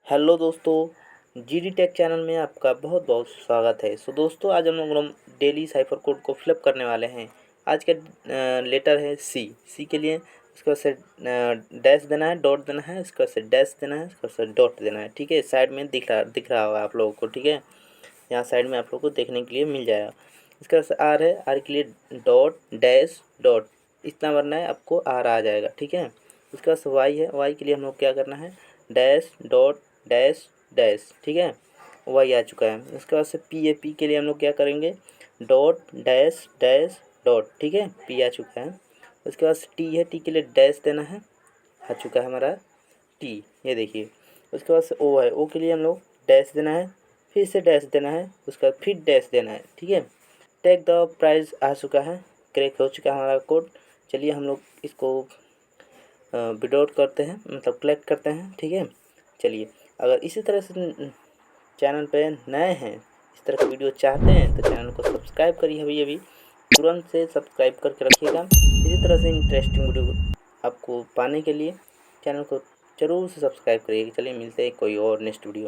Hello दोस्तों, GD take channel में आपका बहुत बहुत स्वागत है। दोस्तों, आज हम लोग डेली साइफर कोड को फिलअप करने वाले हैं। आज का लेटर है सी के लिए इसके बाद से डैश देना है, डॉट देना है, इसके बाद से डैश देना है, इसके बाद से डॉट देना है। ठीक है, साइड में दिख रहा होगा आप लोगों को। ठीक है, यहाँ साइड में आप लोगों को देखने के लिए मिल जाएगा। इसके बाद से आर है, आर के लिए डॉट डैश डॉट इतना भरना है, आपको आर आ जाएगा। ठीक है, उसके बाद से वाई है, वाई के लिए हम लोग क्या करना है, डैश डॉट डैश डैश। ठीक है, वाई आ चुका है। उसके बाद से पी है, पी के लिए हम लोग क्या करेंगे, डॉट डैश डैश डॉट। ठीक है, पी आ चुका है। उसके बाद से टी है, टी के लिए डैश देना है, आ चुका है हमारा टी, ये देखिए। उसके बाद से ओ है, ओ के लिए हम लोग डैश देना है, फिर से डैश देना है, उसके बाद फिर डैश देना है। ठीक है, टेक द प्राइस आ चुका है, क्रैक हो चुका है हमारा कोड। चलिए हम लोग इसको विड्रॉ करते हैं, मतलब कलेक्ट करते हैं। ठीक है, चलिए। अगर इसी तरह से चैनल पे नए हैं, इस तरह का वीडियो चाहते हैं, तो चैनल को सब्सक्राइब करिए अभी अभी, तुरंत से सब्सक्राइब करके रखिएगा। इसी तरह से इंटरेस्टिंग वीडियो आपको पाने के लिए चैनल को ज़रूर से सब्सक्राइब करिएगा। चलिए मिलते हैं कोई और नेक्स्ट वीडियो।